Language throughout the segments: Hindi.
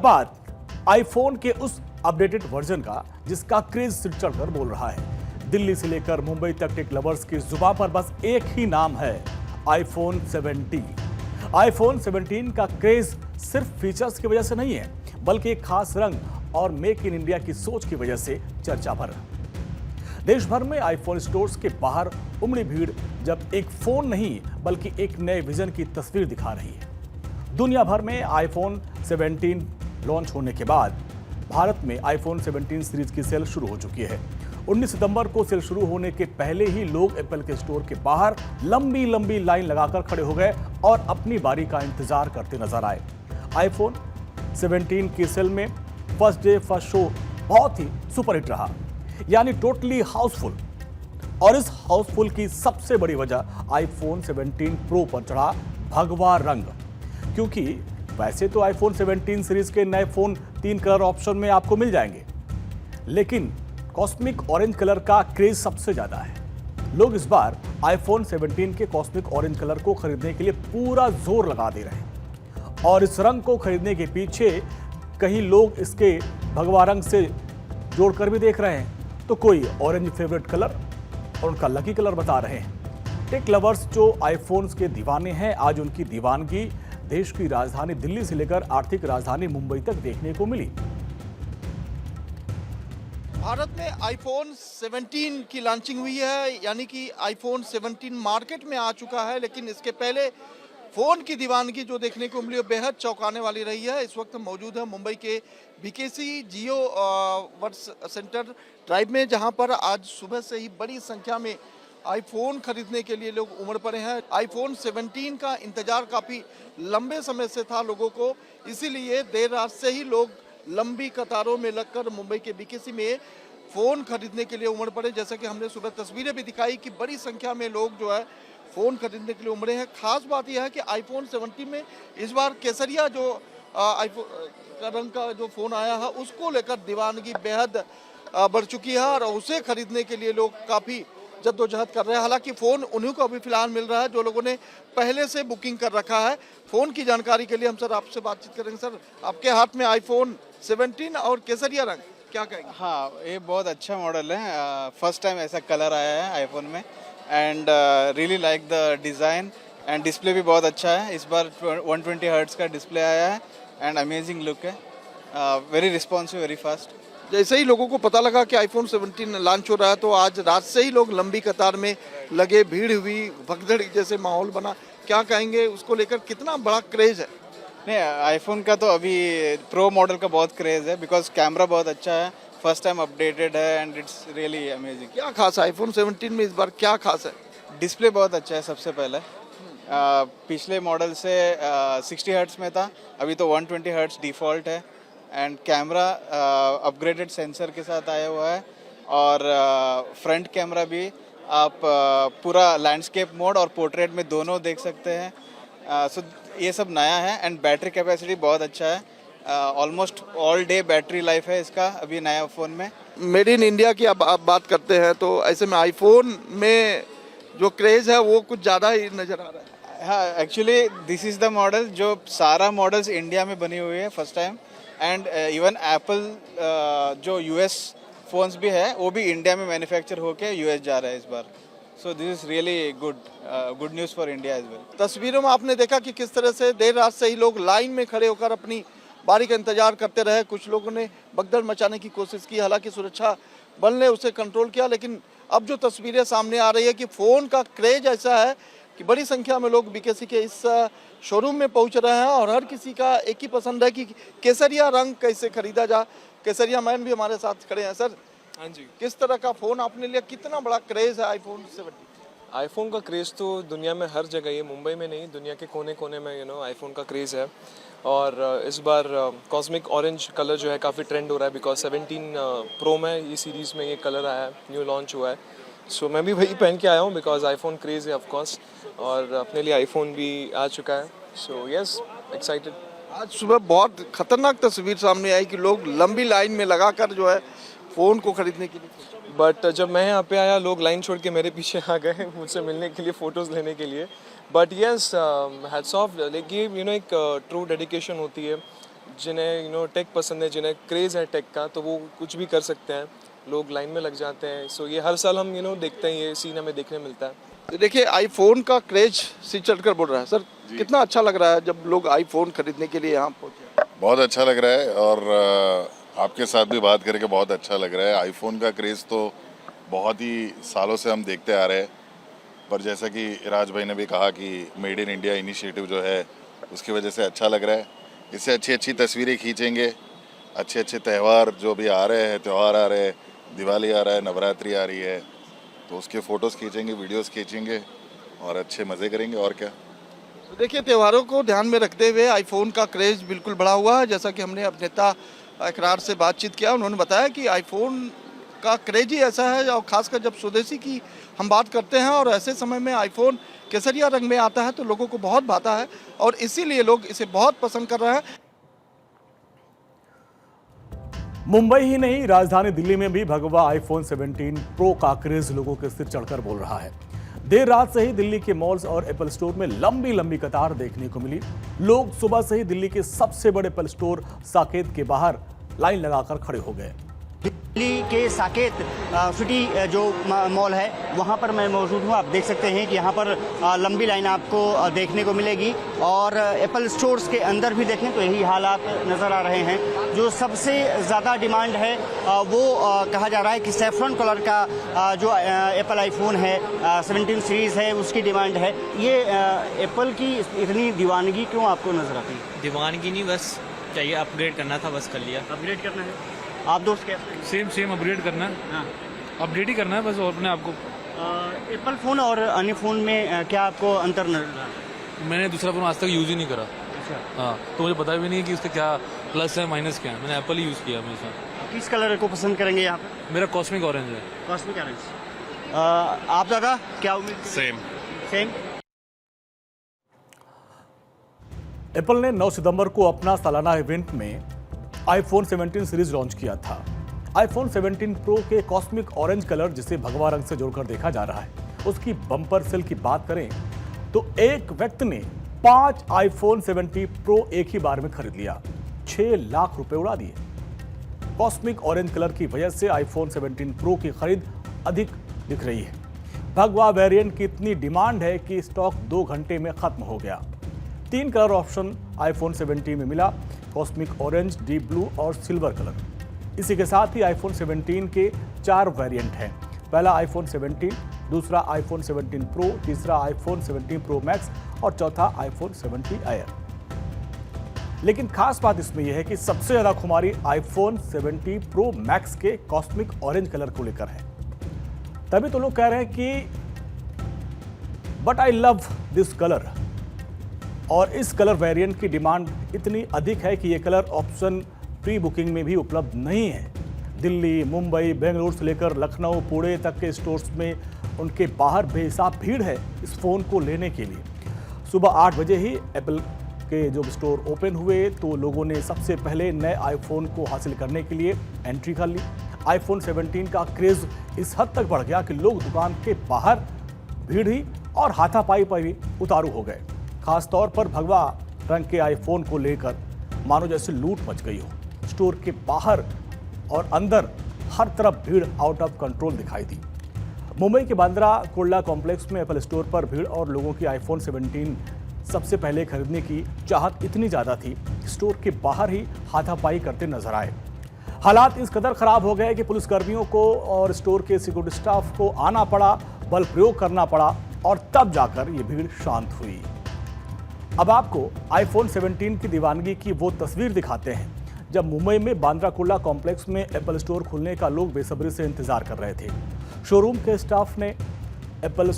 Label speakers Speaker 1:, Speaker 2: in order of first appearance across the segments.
Speaker 1: बात आईफोन के उस अपडेटेड वर्जन का जिसका क्रेज सिर चढ़कर बोल रहा है। दिल्ली से लेकर मुंबई तक टेक लवर्स की जुबान पर बस एक ही नाम है, आईफोन 17। आईफोन 17 का क्रेज सिर्फ फीचर्स की वजह से नहीं है, बल्कि एक खास रंग और मेक इन इंडिया की सोच की वजह से चर्चा भर। देश भर में आईफोन स्टोर्स के बाहर उमड़ी भीड़ जब एक फोन नहीं बल्कि एक नए विजन की तस्वीर दिखा रही है। दुनिया भर में आईफोन 17 लॉन्च होने के बाद भारत में आईफोन 17 सीरीज की सेल शुरू हो चुकी है। 19 सितंबर को सेल शुरू होने के पहले ही लोग एप्पल के स्टोर के बाहर लंबी लंबी लाइन लगाकर खड़े हो गए और अपनी बारी का इंतजार करते नजर आए। आईफोन 17 की सेल में फर्स्ट डे फर्स्ट शो बहुत ही सुपरहिट रहा, यानी टोटली हाउसफुल। और इस हाउसफुल की सबसे बड़ी वजह आईफोन 17 प्रो पर चढ़ा भगवा रंग, क्योंकि वैसे तो आईफोन 17 सीरीज के नए फोन 3 कलर ऑप्शन में आपको मिल जाएंगे, लेकिन कॉस्मिक ऑरेंज कलर का क्रेज सबसे ज्यादा है। लोग इस बार आईफोन 17 के कॉस्मिक ऑरेंज कलर को खरीदने के लिए पूरा जोर लगा दे रहे हैं। और इस रंग को खरीदने के पीछे कहीं लोग इसके भगवा रंग से जोड़कर भी देख रहे हैं, तो कोई ऑरेंज फेवरेट कलर और उनका लकी कलर बता रहे हैं। टेक लवर्स जो आईफोन्स के दीवाने हैं, आज उनकी दीवानगी देश की राजधानी दिल्ली से लेकर आर्थिक राजधानी मुंबई तक देखने को मिली।
Speaker 2: भारत में आईफोन 17 की लॉन्चिंग हुई है, यानी कि आईफोन 17 मार्केट में आ चुका है। लेकिन इसके पहले फोन की दीवानगी जो देखने को मिली वो बेहद चौंकाने वाली रही है। इस वक्त मौजूद है मुंबई के बीकेसी जियो वर्ल्ड सेंटर ड्राइव में, जहां पर आज सुबह से ही बड़ी संख्या में आईफोन खरीदने के लिए लोग उमड़ पड़े हैं। आईफोन 17 का इंतजार काफ़ी लंबे समय से था लोगों को, इसीलिए देर रात से ही लोग लंबी कतारों में लगकर मुंबई के बीकेसी में फ़ोन खरीदने के लिए उमड़ पड़े। जैसा कि हमने सुबह तस्वीरें भी दिखाई कि बड़ी संख्या में लोग जो है फ़ोन खरीदने के लिए उमड़े हैं। खास बात यह है कि आईफोन 17 में इस बार केसरिया जो आईफोन का रंग का जो फ़ोन आया है उसको लेकर दीवानगी बेहद बढ़ चुकी है और उसे खरीदने के लिए लोग काफ़ी जद्दोजहद कर रहे हैं। हालांकि फ़ोन उन्हीं को अभी फिलहाल मिल रहा है जो लोगों ने पहले से बुकिंग कर रखा है। फ़ोन की जानकारी के लिए हम सर आपसे बातचीत करेंगे। सर, आपके हाथ में आईफोन 17 और केसरिया रंग, क्या कहेंगे?
Speaker 3: हाँ, ये बहुत अच्छा मॉडल है। फर्स्ट टाइम ऐसा कलर आया है आईफोन में and really like the design and display भी बहुत अच्छा है। इस बार 120 हर्ट्ज का डिस्प्ले आया है एंड अमेजिंग लुक है, वेरी रिस्पॉन्सिव, वेरी फास्ट।
Speaker 2: जैसे ही लोगों को पता लगा कि आईफोन 17 लॉन्च हो रहा है तो आज रात से ही लोग लंबी कतार में लगे, भीड़ हुई, भगदड़ जैसे माहौल बना। क्या कहेंगे उसको लेकर, कितना बड़ा क्रेज है?
Speaker 3: नहीं, आईफोन का तो अभी प्रो मॉडल का बहुत क्रेज है बिकॉज कैमरा बहुत अच्छा है, फर्स्ट टाइम अपडेटेड है एंड इट्स रियली अमेजिंग।
Speaker 2: क्या खास है आईफोन 17 में इस बार, क्या खास है?
Speaker 3: डिस्प्ले बहुत अच्छा है सबसे पहले। पिछले मॉडल से 60 हर्ट्ज में था, अभी तो 120 हर्ट्ज डिफ़ॉल्ट है एंड कैमरा अपग्रेडेड सेंसर के साथ आया हुआ है और फ्रंट कैमरा भी आप पूरा लैंडस्केप मोड और पोर्ट्रेट में दोनों देख सकते हैं। सो ये सब नया है एंड बैटरी कैपेसिटी बहुत अच्छा है, almost all day battery life है इसका अभी नया फ़ोन में।
Speaker 2: मेड इन इंडिया की आप बात करते हैं तो ऐसे में आईफोन में जो क्रेज़ है वो कुछ ज़्यादा ही नज़र आ रहा है।
Speaker 3: हाँ, actually this is the model जो सारा मॉडल्स इंडिया में बनी हुई है first time and even Apple जो यूएस फ़ोन्स भी है वो भी इंडिया में मैन्युफैक्चर होके यूएस जा रहा है इस बार। So this is really good news for India as well.
Speaker 2: तस्वीरों में आपने देखा कि किस तरह से देर रात से ही लोग लाइन में खड़े होकर अपनी बारी का इंतजार करते रहे। कुछ लोगों ने भगदड़ मचाने की कोशिश की, हालांकि सुरक्षा बल ने उसे कंट्रोल किया। लेकिन अब जो तस्वीरें सामने आ रही है कि फ़ोन का क्रेज ऐसा है कि बड़ी संख्या में लोग बीकेसी के इस शोरूम में पहुंच रहे हैं और हर किसी का एक ही पसंद है कि केसरिया रंग कैसे खरीदा जा। केसरिया मैन भी हमारे साथ खड़े हैं। सर,
Speaker 4: हाँ जी,
Speaker 2: किस तरह का फ़ोन आपने लिया, कितना बड़ा क्रेज़ है आईफोन 17?
Speaker 4: आईफोन का क्रेज़ तो दुनिया में हर जगह, ये मुंबई में नहीं, दुनिया के कोने कोने में आईफोन का क्रेज़ है। और इस बार कॉस्मिक ऑरेंज कलर जो है काफ़ी ट्रेंड हो रहा है बिकॉज 17 प्रो में ये सीरीज़ में ये कलर आया है, न्यू लॉन्च हुआ है। सो मैं भी वही पहन के आया हूँ बिकॉज आईफोन क्रेज़ है ऑफकोर्स, और अपने लिए आईफोन भी आ चुका है। So yes, excited.
Speaker 2: आज सुबह बहुत खतरनाक तस्वीर सामने आई कि लोग लंबी लाइन में लगाकर जो है फ़ोन को खरीदने के लिए।
Speaker 4: बट जब मैं यहाँ पे आया लोग लाइन छोड़ के मेरे पीछे आ गए मुझसे मिलने के लिए, फ़ोटोज़ लेने के लिए। बट येस, हैट्स ऑफ, लेकिन एक ट्रू डेडिकेशन होती है जिन्हें टेक पसंद है, जिन्हें क्रेज़ है टेक का, तो वो कुछ भी कर सकते हैं। लोग लाइन में लग जाते हैं। सो ये हर साल हम देखते हैं, ये सीन हमें देखने मिलता है।
Speaker 2: तो देखिए आईफोन का क्रेज सिर चढ़कर बढ़ रहा है सर, कितना अच्छा लग रहा है जब लोग आईफोन खरीदने के लिए यहाँ पहुँचे।
Speaker 5: बहुत अच्छा लग रहा है और आपके साथ भी बात करके बहुत अच्छा लग रहा है। आईफोन का क्रेज़ तो बहुत ही सालों से हम देखते आ रहे हैं, पर जैसा कि राज भाई ने भी कहा कि मेड इन इंडिया इनिशिएटिव जो है उसकी वजह से अच्छा लग रहा है। इससे अच्छी अच्छी तस्वीरें खींचेंगे, अच्छे अच्छे त्यौहार जो भी आ रहे हैं, त्यौहार आ रहे हैं, दिवाली आ रहा है, नवरात्रि आ रही है, तो उसके फ़ोटोज़ खींचेंगे, वीडियोस खींचेंगे और अच्छे मज़े करेंगे और क्या।
Speaker 2: तो देखिए त्योहारों को ध्यान में रखते हुए आईफोन का क्रेज बिल्कुल बढ़ा हुआ है। जैसा कि हमने अभिनेता इकरार से बातचीत किया, उन्होंने बताया कि आईफोन का क्रेज ही ऐसा है, और खासकर जब स्वदेशी की हम बात करते हैं और ऐसे समय में आईफोन केसरिया रंग में आता है तो लोगों को बहुत भाता है और इसीलिए लोग इसे बहुत पसंद कर रहे हैं।
Speaker 1: मुंबई ही नहीं, राजधानी दिल्ली में भी भगवा आईफोन 17 प्रो का क्रेज लोगों के सिर चढ़कर बोल रहा है। देर रात से ही दिल्ली के मॉल्स और एप्पल स्टोर में लंबी लंबी कतार देखने को मिली। लोग सुबह से ही दिल्ली के सबसे बड़े एप्पल स्टोर साकेत के बाहर लाइन लगाकर खड़े हो गए।
Speaker 6: दिल्ली के साकेत सिटी जो मॉल है वहाँ पर मैं मौजूद हूँ। आप देख सकते हैं कि यहाँ पर लंबी लाइन आपको देखने को मिलेगी और एप्पल स्टोर्स के अंदर भी देखें तो यही हालात नज़र आ रहे हैं। जो सबसे ज़्यादा डिमांड है वो कहा जा रहा है कि सैफरन कलर का जो एप्पल आईफोन है 17 सीरीज़ है उसकी डिमांड है। ये एप्पल की इतनी दीवानगी क्यों आपको नज़र आती है?
Speaker 7: दीवानगी नहीं, बस चाहिए अपग्रेड करना था, बस कर लिया।
Speaker 6: अपग्रेड करना है। आप दोस्त क्या?
Speaker 8: सेम अपग्रेड करना है।
Speaker 6: हाँ,
Speaker 8: अपडेट ही करना है बस, और अपने आप को।
Speaker 6: एप्पल फ़ोन और अन्य फ़ोन में क्या आपको अंतर नजर आ रहा है?
Speaker 8: मैंने दूसरा फ़ोन आज तक यूज़ ही नहीं करा।
Speaker 6: अच्छा,
Speaker 8: हाँ, तो मुझे पता भी नहीं कि उसका क्या प्लस है माइनस क्या है। मैंने एप्पल ही यूज़ किया हमेशा।
Speaker 6: किस कलर को पसंद करेंगे यहाँ पे?
Speaker 8: मेरा कॉस्मिक ऑरेंज है।
Speaker 6: Cosmic orange. आप दादा क्या उम्मीद? सेम।
Speaker 1: एप्पल ने 9 सितंबर को अपना सालाना इवेंट में आईफोन 17 सीरीज लॉन्च किया था। आईफोन 17 प्रो के कॉस्मिक ऑरेंज कलर, जिसे भगवा रंग से जोड़कर देखा जा रहा है, उसकी बम्पर सेल की बात करें तो एक व्यक्ति ने 5 आईफोन 17 प्रो एक ही बार में खरीद लिया, 6 लाख रुपए उड़ा दिए। कॉस्मिक ऑरेंज कलर की वजह से आईफोन 17 प्रो की खरीद अधिक दिख रही है। भगवा वेरिएंट की इतनी डिमांड है कि स्टॉक 2 घंटे में खत्म हो गया। 3 कलर ऑप्शन आईफोन 17 में मिला, कॉस्मिक ऑरेंज, डीप ब्लू और सिल्वर कलर। इसी के साथ ही आईफोन 17 के 4 वेरिएंट हैं। पहला आईफोन 17, दूसरा आईफोन 17 प्रो, तीसरा आईफोन 17 प्रो मैक्स और चौथा आईफोन 17 एयर। लेकिन खास बात इसमें यह है कि सबसे ज्यादा खुमारी आईफोन 17 प्रो मैक्स के कॉस्मिक ऑरेंज कलर को लेकर है। तभी तो लोग कह रहे हैं कि but I love this colour. और इस कलर वेरिएंट की डिमांड इतनी अधिक है कि ये कलर ऑप्शन प्री बुकिंग में भी उपलब्ध नहीं है। दिल्ली, मुंबई, बेंगलुरु से लेकर लखनऊ, पुणे तक के स्टोर्स में उनके बाहर बेहिसाब भीड़ है इस फ़ोन को लेने के लिए। सुबह 8 बजे ही एप्पल के जो स्टोर ओपन हुए तो लोगों ने सबसे पहले नए आईफोन को हासिल करने के लिए एंट्री कर ली। आईफोन 17 का क्रेज़ इस हद तक बढ़ गया कि लोग दुकान के बाहर भीड़ ही और हाथापाई पर ही उतारू हो गए। खासतौर पर भगवा रंग के आईफोन को लेकर मानो जैसे लूट मच गई हो। स्टोर के बाहर और अंदर हर तरफ भीड़ आउट ऑफ कंट्रोल दिखाई दी। मुंबई के बांद्रा कुर्ला कॉम्प्लेक्स में एप्पल स्टोर पर भीड़ और लोगों की आईफोन 17 सबसे पहले खरीदने की चाहत इतनी ज़्यादा थी कि स्टोर के बाहर ही हाथापाई करते नजर आए। हालात इस कदर खराब हो गए कि पुलिसकर्मियों को और स्टोर के सिक्योरिटी स्टाफ को आना पड़ा, बल प्रयोग करना पड़ा और तब जाकर ये भीड़ शांत हुई। अब आपको आईफोन 17 की दीवानगी की वो तस्वीर दिखाते हैं जब मुंबई में बांद्रा कुर्ला कॉम्प्लेक्स में एप्पल स्टोर खुलने का लोग बेसब्री से इंतजार कर रहे थे। शोरूम के स्टाफ ने एप्पल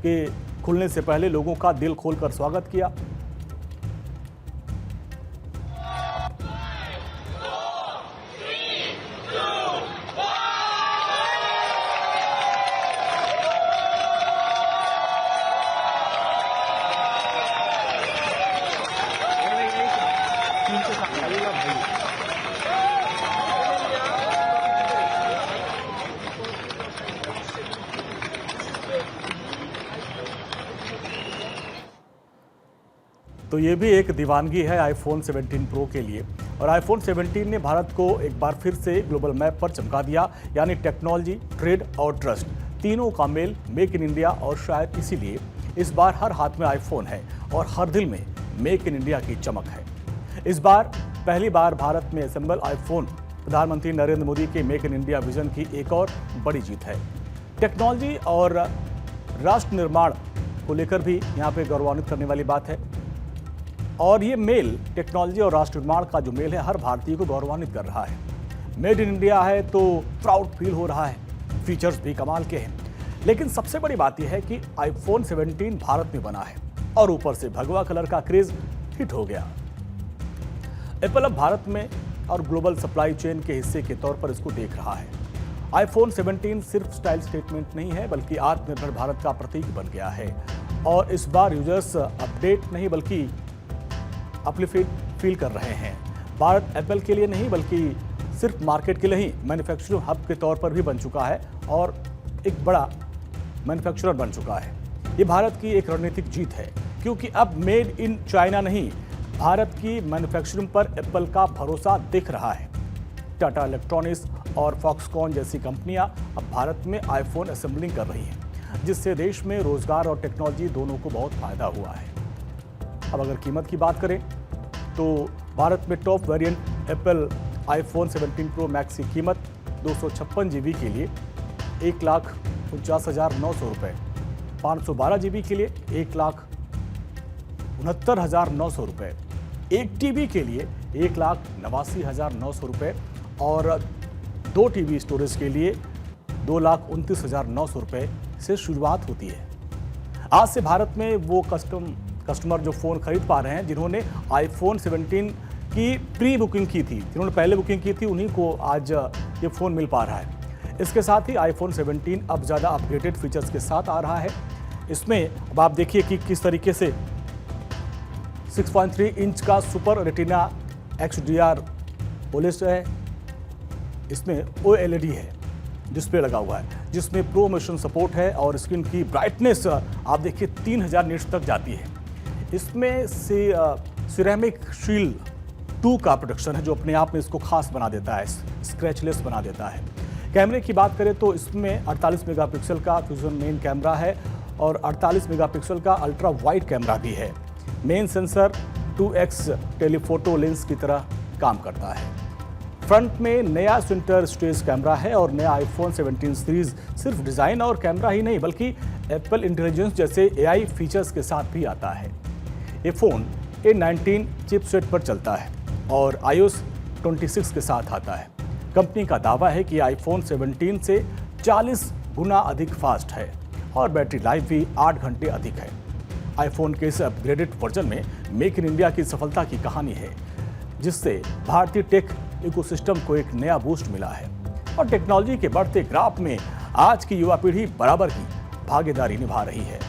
Speaker 1: के खुलने से पहले लोगों का दिल खोलकर स्वागत किया। तो ये भी एक दीवानगी है आईफोन 17 प्रो के लिए। और आईफोन 17 ने भारत को एक बार फिर से ग्लोबल मैप पर चमका दिया, यानी टेक्नोलॉजी, ट्रेड और ट्रस्ट तीनों का मेल मेक इन इंडिया। और शायद इसीलिए इस बार हर हाथ में आईफोन है और हर दिल में मेक इन इंडिया की चमक है। इस बार पहली बार भारत में असेंबल आईफोन प्रधानमंत्री नरेंद्र मोदी के मेक इन इंडिया विजन की एक और बड़ी जीत है। टेक्नोलॉजी और राष्ट्र निर्माण को लेकर भी यहाँ पे गौरवान्वित करने वाली बात है। और ये मेल, टेक्नोलॉजी और राष्ट्र निर्माण का जो मेल है, हर भारतीय को गौरवान्वित कर रहा है। मेड इन इंडिया है तो प्राउड फील हो रहा है, फीचर्स भी कमाल के हैं। लेकिन सबसे बड़ी बात यह है कि आईफोन 17 भारत में बना है और ऊपर से भगवा कलर का क्रेज हिट हो गया। एप्पल अब भारत में और ग्लोबल सप्लाई चेन के हिस्से के तौर पर इसको देख रहा है। आईफोन 17 सिर्फ स्टाइल स्टेटमेंट नहीं है, बल्कि आत्मनिर्भर भारत का प्रतीक बन गया है। और इस बार यूजर्स अपडेट नहीं बल्कि अप्लिफिट फील कर रहे हैं। भारत एप्पल के लिए नहीं बल्कि सिर्फ मार्केट के लिए ही मैन्युफैक्चरिंग हब के तौर पर भी बन चुका है और एक बड़ा मैन्युफैक्चरर बन चुका है। ये भारत की एक रणनीतिक जीत है, क्योंकि अब मेड इन चाइना नहीं, भारत की मैन्युफैक्चरिंग पर एप्पल का भरोसा दिख रहा है। टाटा इलेक्ट्रॉनिक्स और फॉक्सकॉन जैसी कंपनियां अब भारत में आईफोन असेंबलिंग कर रही हैं, जिससे देश में रोजगार और टेक्नोलॉजी दोनों को बहुत फायदा हुआ है। अब अगर कीमत की बात करें तो भारत में top variant Apple iPhone 17 pro max की कीमत 256 GB के लिए 1,49,900 रुपये, 512 GB के लिए 1,69,900 रुपये, 1 TB के लिए 1,89,900 रुपये और 2 TB स्टोरेज के लिए 2,29,900 रुपये से शुरुआत होती है। आज से भारत में वो कस्टमर जो फ़ोन खरीद पा रहे हैं, जिन्होंने आईफोन 17 की प्री बुकिंग की थी, जिन्होंने पहले बुकिंग की थी, उन्हीं को आज ये फ़ोन मिल पा रहा है। इसके साथ ही आईफोन 17 अब ज़्यादा अपडेटेड फीचर्स के साथ आ रहा है। इसमें अब आप देखिए कि किस तरीके से 6.3 इंच का सुपर रेटिना XDR OLED है, इसमें OLED है, डिस्प्ले लगा हुआ है, जिसमें प्रो मोशन सपोर्ट है और स्क्रीन की ब्राइटनेस आप देखिए 3000 निट्स तक जाती है। इसमें सिरेमिक शील्ड 2 का प्रोडक्शन है, जो अपने आप में इसको खास बना देता है, स्क्रैचलेस बना देता है। कैमरे की बात करें तो इसमें 48 मेगापिक्सल का फ्यूजन मेन कैमरा है और 48 मेगापिक्सल का अल्ट्रा वाइड कैमरा भी है। Main sensor 2x telephoto lens की तरह काम करता है। फ्रंट में नया सेंटर स्टेज कैमरा है और नया आईफोन 17 सीरीज सिर्फ डिज़ाइन और कैमरा ही नहीं बल्कि एप्पल इंटेलिजेंस जैसे AI फीचर्स के साथ भी आता है। ये फ़ोन A19 चिपसेट पर चलता है और iOS 26 के साथ आता है। कंपनी का दावा है कि आईफोन 17 से 40 गुना अधिक फास्ट है और बैटरी लाइफ भी 8 घंटे अधिक है। आईफोन के इस अपग्रेडेड वर्जन में मेक इन इंडिया की सफलता की कहानी है, जिससे भारतीय टेक इकोसिस्टम को एक नया बूस्ट मिला है और टेक्नोलॉजी के बढ़ते ग्राफ में आज की युवा पीढ़ी बराबर की भागीदारी निभा रही है।